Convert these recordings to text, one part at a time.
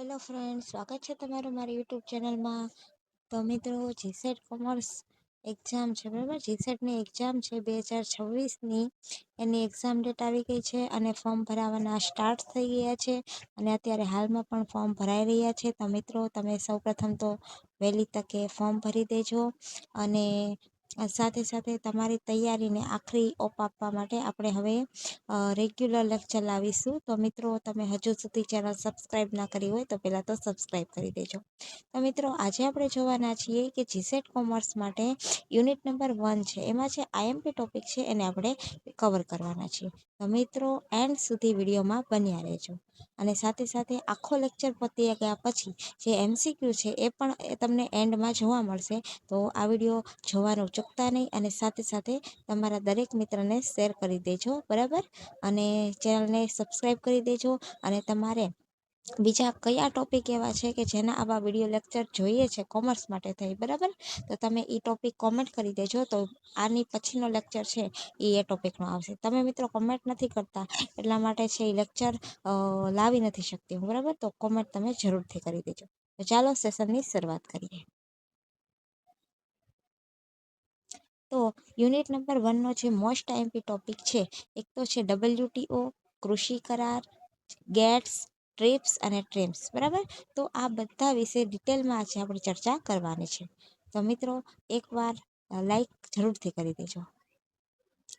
Hello friend, સ્વાગત છે તમારું મારી યુટ્યુબ ચેનલમાં. તો મિત્રો, જીસેટ કોમર્સ એક્ઝામ છે, બરાબર? જીસેટની એક્ઝામ છે 2026ની. એની એક્ઝામ ડેટ આવી ગઈ છે અને ફોર્મ ભરાવાના સ્ટાર્ટ થઈ ગયા છે. અને અત્યારે હાલમાં પણ ફોર્મ ભરાઈ રહ્યા છે. તો મિત્રો, તમે સૌપ્રથમ તો વહેલી તકે ફોર્મ ભરી દેજો. અને સાથે સાથે તમારી તૈયારીને આખરી ઓપ આપવા માટે આપણે હવે રેગ્યુલર લેક્ચર લાવીશું. તો મિત્રો, તમે હજુ સુધી ચેનલ સબસ્ક્રાઈબ ના કરી હોય તો પહેલાં તો સબસ્ક્રાઈબ કરી દેજો. તો મિત્રો, આજે આપણે જોવાના છીએ કે જીસેટ કોમર્સ માટે યુનિટ નંબર 1 છે, એમાં જે આઈએમપી ટોપિક છે એને આપણે કવર કરવાના છીએ. તો મિત્રો, એન્ડ સુધી વિડીયોમાં બન્યા રહેજો. અને સાથે સાથે આખો લેક્ચર પતી ગયા પછી જે એમસીક્યુ છે એ પણ તમને એન્ડમાં જોવા મળશે. તો આ વિડીયો જોવાનું ચૂકતા નહીં. અને સાથે સાથે તમારા દરેક મિત્રને શેર કરી દેજો, બરાબર? અને ચેનલને સબસ્ક્રાઈબ કરી દેજો. અને તમારે બીજા કયા ટોપિક એવા છે કે જેના આવા વિડીયો લેક્ચર જોઈએ છે કોમર્સ માટે થઈ, બરાબર? તો તમે એ ટોપિક કોમેન્ટ કરી દેજો. તો આની પછીનો લેક્ચર છે એ ટોપિકનો આવશે. તમે મિત્રો કોમેન્ટ નથી કરતા, એટલા માટે છે એ લેક્ચર લાવી નથી શકતી હું, બરાબર? તો કોમેન્ટ તમે જરૂરથી કરી દેજો. તો ચાલો સેશનની શરૂઆત કરીએ. તો યુનિટ નંબર 1નો જે મોસ્ટ આઈએમપી ટોપિક છે, એક તો છે WTO, કૃષિ કરાર, ગેટ્સ, ટ્રીપ્સ અને ટ્રેમ્સ, બરાબર? તો આ બધા વિશે ડિટેલમાં આજે આપણે ચર્ચા કરવાની છે. તો મિત્રો, એકવાર લાઈક જરૂરથી કરી દેજો.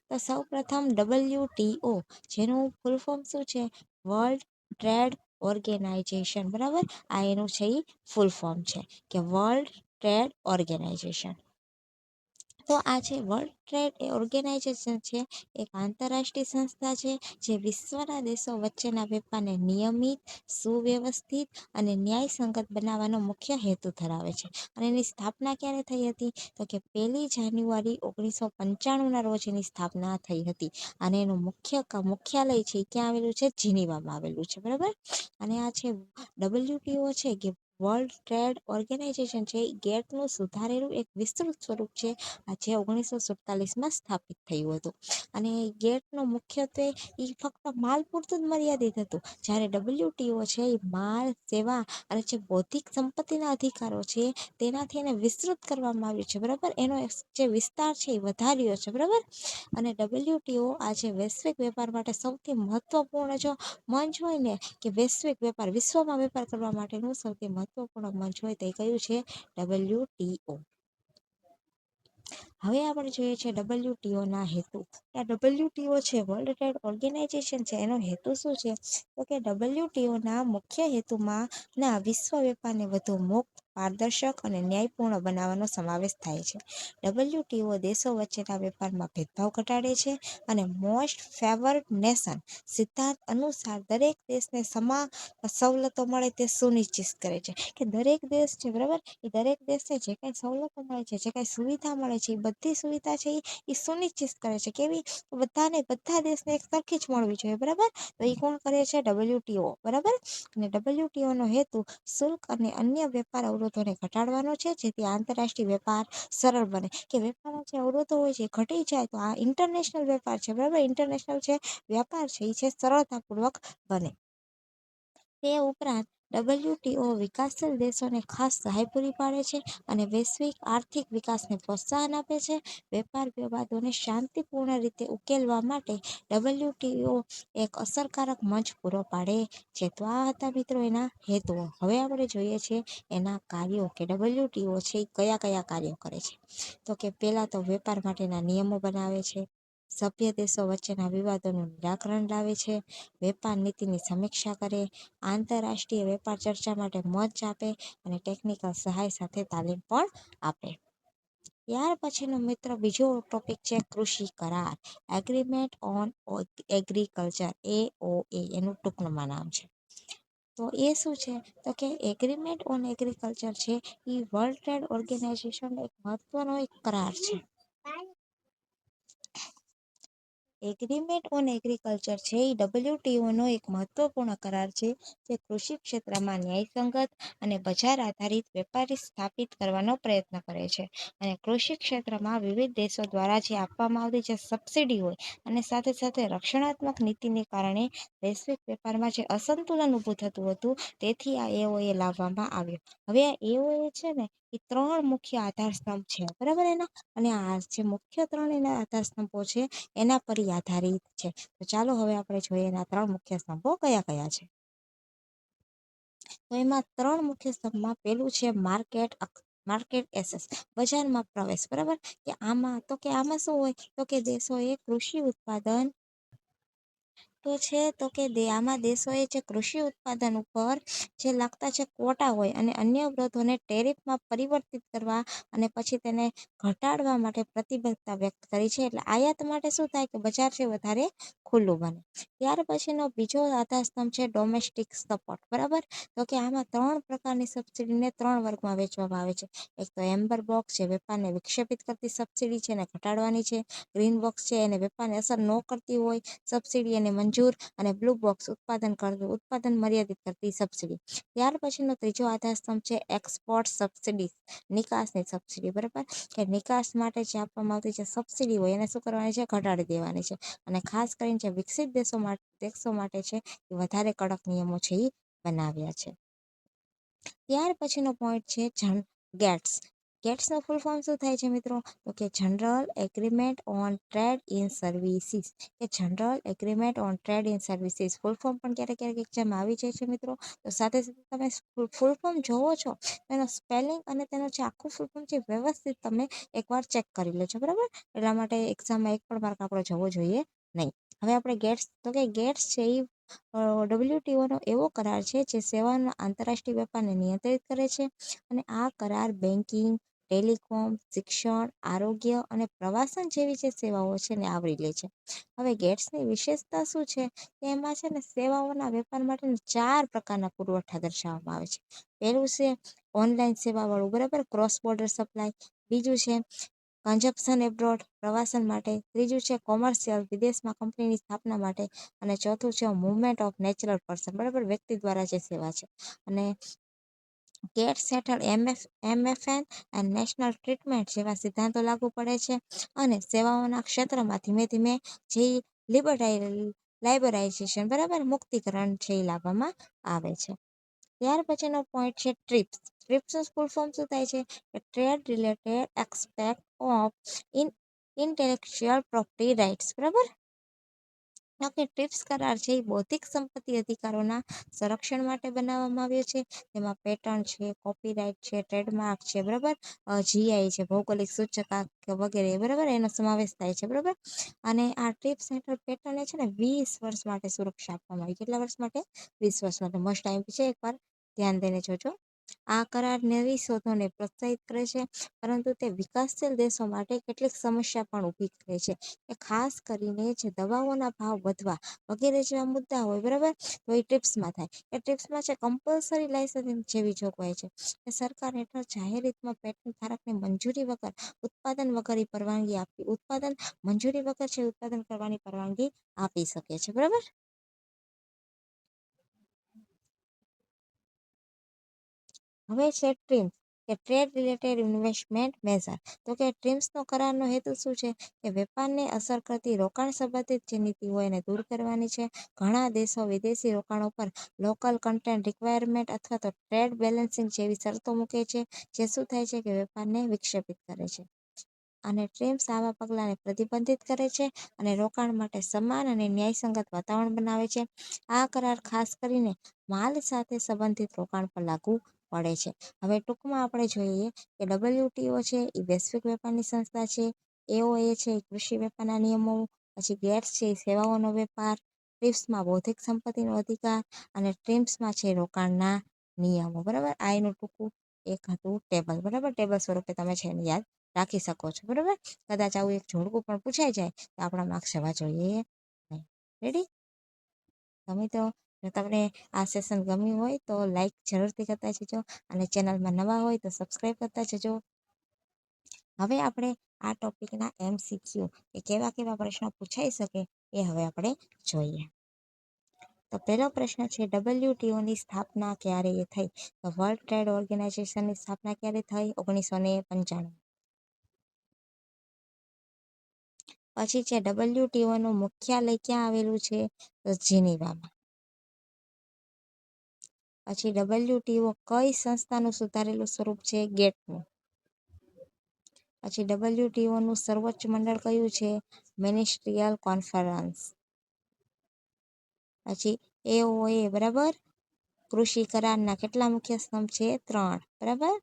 તો સૌ પ્રથમ WTO, જેનું ફૂલ ફોર્મ શું છે? વર્લ્ડ ટ્રેડ ઓર્ગેનાઇઝેશન, બરાબર? આ એનું છે એ ફૂલ ફોર્મ છે કે વર્લ્ડ ટ્રેડ ઓર્ગેનાઇઝેશન. તો આ જે વર્લ્ડ ટ્રેડ ઓર્ગેનાઇઝેશન છે, એક આંતરરાષ્ટ્રીય સંસ્થા છે જે વિશ્વના દેશો વચ્ચેના વેપારને નિયમિત, સુવ્યવસ્થિત અને ન્યાયસંગત બનાવવાનો મુખ્ય હેતુ ધરાવે છે. અને એની સ્થાપના ક્યારે થઈ હતી? તો કે 1 જાન્યુઆરી 1995ના રોજ એની સ્થાપના થઈ હતી. અને એનું મુખ્યાલય છે ક્યાં આવેલું છે? જીનીવામાં આવેલું છે, બરાબર? અને આ છે WTO છે કે વર્લ્ડ ટ્રેડ ઓર્ગેનાઇઝેશન છે, ગેટનું સુધારેલું એક વિસ્તૃત સ્વરૂપ છે, જે 1947માં સ્થાપિત થયું હતું. અને ગેટનો મુખ્યત્વે એ ફક્ત માલ પૂરતું જ મર્યાદિત હતું, જ્યારે WTO છે એ માલ, સેવા અને જે બૌદ્ધિક સંપત્તિના અધિકારો છે તેનાથી એને વિસ્તૃત કરવામાં આવ્યું છે, બરાબર? એનો જે વિસ્તાર છે એ વધાર્યો છે, બરાબર? અને WTO આજે વૈશ્વિક વેપાર માટે સૌથી મહત્વપૂર્ણ જો મંચ હોય ને, કે વૈશ્વિક વેપાર, વિશ્વમાં વેપાર કરવા માટેનું સૌથી મહત્વપૂર્ણ મંચ હોય તે કયું છે? WTO. હવે આપણે જોઈએ છે WTO ના હેતુ. આ WTO છે, વર્લ્ડ ટ્રેડ ઓર્ગેનાઇઝેશન છે, એનો હેતુ શું છે? તો કે WTO ના મુખ્ય હેતુમાં વિશ્વ વેપારને વધુ મુક્ત, પારદર્શક અને ન્યાયપૂર્ણ બનાવવાનો સમાવેશ થાય છે. WTO દેશો વચ્ચેના વેપારમાં ભેદભાવ ઘટાડે છે અને મોસ્ટ ફેવર્ડ નેશન સિદ્ધાંત અનુસાર દરેક દેશને સમાન સવલતો મળે તે સુનિશ્ચિત કરે છે. કે દરેક દેશ છે, બરાબર, એ દરેક દેશને જે કાંઈ સવલતો મળે છે, જે કાંઈ સુવિધા મળે છે, એ બધી સુવિધા છે એ સુનિશ્ચિત કરે છે. કેવી? બધા દેશને એક સરખી જ મળવી જોઈએ, બરાબર? તો એ કોણ કરે છે? WTO, બરાબર? અને WTO નો હેતુ શુલ્ક અને અન્ય વેપાર અવરોધોને ઘટાડવાનો છે, જેથી આંતરરાષ્ટ્રીય વેપાર સરળ બને. કે વેપારના જે અવરોધો હોય છે ઘટી જાય તો આ ઇન્ટરનેશનલ વેપાર છે, બરાબર? ઇન્ટરનેશનલ જે વ્યાપાર છે એ છે સરળતાપૂર્વક બને. તે ઉપરાંત WTO વિકાસશીલ દેશોને ખાસ સહાય પૂરી પાડે છે અને વૈશ્વિક આર્થિક વિકાસને પ્રોત્સાહન આપે છે. વેપાર વિવાદોને શાંતિપૂર્ણ રીતે ઉકેલવા માટે WTO એક અસરકારક મંચ પૂરો પાડે છે. તો આ હતા મિત્રો એના હેતુઓ. હવે આપણે જોઈએ છીએ એના કાર્યો, કે WTO છે એ કયા કયા કાર્યો કરે છે. તો કે પહેલા તો વેપાર માટેના નિયમો બનાવે છે, સભ્ય દેશો વચ્ચેના વિવાદોનું નિરાકરણ લાવે છે, વેપાર નીતિની સમીક્ષા કરે, આંતરરાષ્ટ્રીય વેપાર ચર્ચા માટે મંચ આપે અને ટેકનિકલ સહાય સાથે તાલીમ પણ આપે. ત્યાર પછીનો મિત્ર બીજો ટોપિક છે કૃષિ કરાર, એગ્રીમેન્ટ ઓન એગ્રીકલ્ચર, AOA એનું ટૂંકમાં નામ છે. તો એ શું છે? તો કે એગ્રીમેન્ટ ઓન એગ્રીકલ્ચર છે એ વર્લ્ડ ટ્રેડ ઓર્ગેનાઇઝેશનનો એક મહત્વનો એક કરાર છે. એગ્રીમેન્ટ ઓન એગ્રીકલ્ચર છે એ WTOનો એક મહત્વપૂર્ણ કરાર છે જે કૃષિ ક્ષેત્રમાં ન્યાયસંગત અને બજાર આધારિત વેપારી સ્થાપિત કરવાનો પ્રયત્ન કરે છે. અને કૃષિ ક્ષેત્રમાં વિવિધ દેશો દ્વારા જે આપવામાં આવતી જે સબસિડી હોય અને સાથે સાથે રક્ષણાત્મક નીતિને કારણે વૈશ્વિક વેપારમાં જે અસંતુલન ઊભું થતું હતું તેથી આ એઓએ લાવવામાં આવ્યો. હવે આ એઓએ છે ને એ 3 મુખ્ય આધાર સ્તંભ છે, બરાબર એના. અને આ જે મુખ્ય 3 એના આધાર સ્તંભો છે એના પર આધારિત છે. તો ચાલો હવે આપણે જોઈએ એના 3 મુખ્ય સ્તંભો કયા કયા છે. તો એમાં 3 મુખ્ય સ્તંભમાં પેલું છે માર્કેટ એસેસ, બજારમાં પ્રવેશ, બરાબર. આમાં શું હોય તો કે દેશોએ કૃષિ ઉત્પાદન આમાં દેશોએ જે કૃષિ ઉત્પાદન ઉપર જે લાગતા છે ક્વોટા હોય અને અન્ય અવરોધોને ટેરિફમાં પરિવર્તિત કરવા અને પછી તેને ઘટાડવા માટે પ્રતિબદ્ધતા વ્યક્ત કરી છે. એટલે આયાત માટે શું થાય કે બજાર છે વધારે ખુલ્લું બને. ત્યાર પછીનો બીજો આધાર સ્તંભ છે ડોમેસ્ટિક સપોર્ટ, બરાબર. તો કે આમાં 3 પ્રકારની સબસિડીને 3 વર્ગમાં વહેંચવામાં આવે છે. એક તો એમ્બર બોક્સ જે વેપારને વિક્ષેપિત કરતી સબસિડી છે એને ઘટાડવાની છે. ગ્રીન બોક્સ છે એને વેપારને અસર ન કરતી હોય સબસિડી એને મંજૂર, અને બ્લુ બોક્સ ઉત્પાદન મર્યાદિત કરતી સબસિડી. ત્યાર પછીનો ત્રીજો આધાર સ્તંભ છે એક્સપોર્ટ સબસિડી, નિકાસની સબસિડી, બરાબર. કે નિકાસ માટે જે આપવામાં આવતી જે સબસિડી હોય એને શું કરવાની છે, ઘટાડી દેવાની છે. અને ખાસ કરીને જે વિકસિત દેશો માટે છે એ વધારે કડક નિયમો છે એ બનાવ્યા છે. ત્યાર પછીનો પોઈન્ટ છે ગેટ્સ. ગેટ્સનો ફૂલ ફોર્મ શું થાય છે મિત્રો? તો કે general agreement on trade in services. કે general agreement on trade in services full form પણ ક્યારેક એક્ઝામ આવી જાય છે મિત્રો. તો સાથે સાથે તમે ફૂલ ફોર્મ જોવો છો એનો સ્પેલિંગ અને તેનો જે આખું ફૂલ ફોર્મ છે વ્યવસ્થિત તમે એકવાર ચેક કરી લેજો, બરાબર. એટલા માટે એક્ઝામમાં એક પણ માર્ક આપણો જવો જોઈએ નહીં. હવે આપણે ગેટ્સ છે એ WTOનો એવો કરાર છે જે સેવાના આંતરરાષ્ટ્રીય વેપારને નિયંત્રિત કરે છે. અને આ કરાર બેન્કિંગ, ટેલિકોમ, શિક્ષણ, આરોગ્ય અને પ્રવાસન જેવી જે સેવાઓ છે ને આવરી લે છે. હવે ગેટ્સની વિશેષતા શું છે કે એમાં છે ને સેવાઓના વેપાર માટે 4 પ્રકારના પુરવઠા દર્શાવવામાં આવે છે. પહેલું છે ઓનલાઈન સેવાવાળું, બરાબર, ક્રોસ બોર્ડર સપ્લાય. બીજું છે કન્ઝપ્શન એબ્રોડ, પ્રવાસન માટે. ત્રીજું છે કોમર્શિયલ, વિદેશમાં કંપનીની સ્થાપના માટે. અને ચોથું છે મુવમેન્ટ ઓફ નેચરલ પર્સન, બરાબર, વ્યક્તિ દ્વારા જે સેવા છે. અને ગેટ્સ હેઠળ MFN અને નેશનલ ટ્રીટમેન્ટ જેવા સિદ્ધાંતો લાગુ પડે છે. અને સેવાઓના ક્ષેત્રમાં ધીમે ધીમે જે લાઇબરાઇઝેશન, બરાબર, મુક્તિકરણ છે એ લાવવામાં આવે છે. ત્યાર પછીનો પોઈન્ટ છે ટ્રીપ્સ. ટ્રીપ્સનું ફૂલ ફોર્મ શું થાય છે કે trade related expect of intellectual property rights, બરાબર. કે ટ્રીપ્સ કરાર છે એ બૌદ્ધિક સંપત્તિ અધિકારોના સંરક્ષણ માટે બનાવવામાં આવ્યો છે. તેમાં પેટર્ન છે, કોપીરાઇટ છે, ટ્રેડમાર્ક છે, બરાબર, GI છે, ભૌગોલિક સૂચકાંક વગેરે, બરાબર, એનો સમાવેશ થાય છે, બરાબર. અને આ ટ્રીપ્સ હેઠળ પેટર્નને છે ને 20 વર્ષ માટે સુરક્ષા આપવામાં આવી. કેટલા વર્ષ માટે? 20 વર્ષ માટે. મસ્ટ ટાઈમ છે, એકવાર ધ્યાન દઈને જોજો. આ કરાર નવી શોધોને પ્રોત્સાહિત કરે છે, પરંતુ તે વિકાસશીલ દેશો માટે કેટલીક સમસ્યા પણ ઊભી કરે છે. કે ખાસ કરીને જે દવાઓના ભાવ વધવા વગેરે જેવા મુદ્દા હોય, બરાબર, તો એ ટ્રીપ્સમાં થાય. એ ટ્રીપ્સમાં છે કમ્પલસરી લાયસન્સિંગ જેવી જોગવાઈ છે કે સરકાર હેઠળ જાહેર હિતમાં પેટન્ટ ધારકને મંજૂરી વગર ઉત્પાદન કરવાની પરવાનગી આપી શકે છે, બરાબર. હવે છે ટ્રીમ્સ, કે ટ્રેડ રિલેટેડ ઇન્વેસ્ટમેન્ટ મેઝર. તો કે ટ્રીમ્સનો કરારનો હેતુ શું છે કે વેપારને અસર કરતી રોકાણ સંબંધિત જે નીતિ હોય એને દૂર કરવાની છે. ઘણા દેશો વિદેશી રોકાણો પર લોકલ કન્ટેન્ટ રિક્વાયરમેન્ટ અથવા તો ટ્રેડ બેલેન્સિંગ જેવી શરતો મૂકે છે, જે શું થાય છે કે વેપારને વિક્ષેપિત કરે છે. અને ટ્રીમ્સ આવા પગલાંને પ્રતિબંધિત કરે છે અને રોકાણ માટે સમાન અને ન્યાયસંગત વાતાવરણ બનાવે છે. આ કરાર ખાસ કરીને માલ સાથે સંબંધિત રોકાણ પર લાગુ પડે છે. હવે ટૂંકમાં આપણે જોઈએ કે WTO છે એ વૈશ્વિક વેપારની સંસ્થા છે. એઓએ છે એ કૃષિ વેપારના નિયમો, પછી ગેટ્સ છે એ સેવાઓનો વેપાર, ટ્રીપ્સમાં બૌદ્ધિક સંપત્તિનો અધિકાર, અને ટ્રીમ્સમાં છે રોકાણના નિયમો, બરાબર. આ એનું ટૂંકું એક હતું ટેબલ, બરાબર. ટેબલ સ્વરૂપે તમે છે એને યાદ રાખી શકો છો, બરાબર. કદાચ આવું એક જોડકું પણ પૂછાઈ જાય તો આપણા માર્ક્સ જવા જોઈએ નહીં. રેડી? તમે તો જો તમને આ સેશન ગમ્યું હોય તો લાઈક જરૂરથી કરતા જજો, અને ચેનલમાં નવા હોય તો સબસ્ક્રાઈબ કરતા જજો. હવે આપણે આ ટોપિકના MCQ કે કેવા કેવા પ્રશ્નો પૂછાઈ શકે એ હવે આપણે જોઈએ. તો પહેલો પ્રશ્ન છે WTOની સ્થાપના ક્યારે થઈ? તો વર્લ્ડ ટ્રેડ ઓર્ગેનાઇઝેશનની સ્થાપના ક્યારે થઈ? 1995. પછી છે WTOનું મુખ્યાલય ક્યાં આવેલું છે? તો જીનીવામાં. પછી WTO કઈ સંસ્થાનું સુધારેલું સ્વરૂપ છે? ગેટનું. પછી WTOનું સર્વોચ્ચ મંડળ કયું છે? Ministerial conference. પછી AOA બરાબર, કૃષિ કરારના કેટલા મુખ્ય સ્તંભ છે? 3 બરાબર.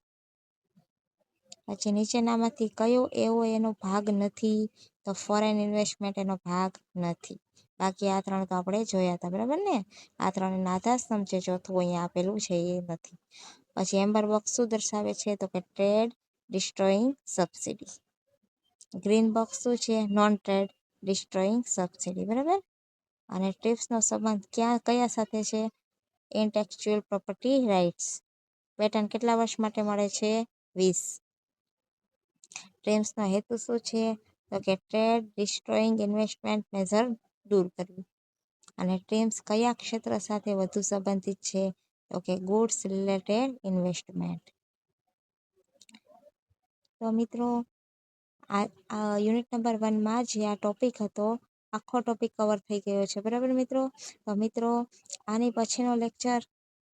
પછી નીચેનામાંથી કયો AOA નો ભાગ નથી? તો ફોરેન ઇન્વેસ્ટમેન્ટ એનો ભાગ નથી. બાકી આ 3 તો આપણે જોયા હતા બરાબર ને. આ 3 એના આધારસ્તંભ છે, ચોથું અહીંયા આપેલું છે એ નથી. પછી એમ્બર બોક્સ શું દર્શાવે છે? તો કે trade destroying subsidy. Green box શું છે? નોન ટ્રેડ ડિસ્ટ્રોઈંગ સબસિડી બરાબર. અને ટ્રિપ્સનો સંબંધ કયા સાથે છે? Intellectual property rights. પેટન્ટ કેટલા વર્ષ માટે મળે છે? 20. ટ્રિપ્સનો હેતુ શું છે? તો કે ટ્રેડ ડિસ્ટ્રોઈંગ ઇન્વેસ્ટમેન્ટ મેજર દૂર કરવી. અને ટ્રિપ્સ કયા ક્ષેત્ર સાથે વધુ સંબંધિત છે? તો કે ગુડ્સ રિલેટેડ ઇન્વેસ્ટમેન્ટ. તો મિત્રો આ યુનિટ નંબર 1માં જે આ ટોપિક હતો, આખો ટોપિક કવર થઈ ગયો છે બરાબર મિત્રો. તો મિત્રો આની પછીનો લેક્ચર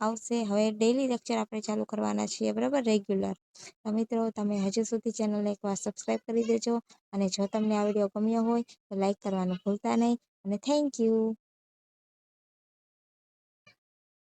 આવશે. હવે ડેઈલી લેક્ચર આપણે ચાલુ કરવાના છીએ બરાબર, રેગ્યુલર. તો મિત્રો તમે હજુ સુધી ચેનલને એકવાર સબસ્ક્રાઈબ કરી દેજો. અને જો તમને આ વિડીયો ગમ્યો હોય તો લાઈક કરવાનું ભૂલતા નહીં. અને થેન્ક યુ.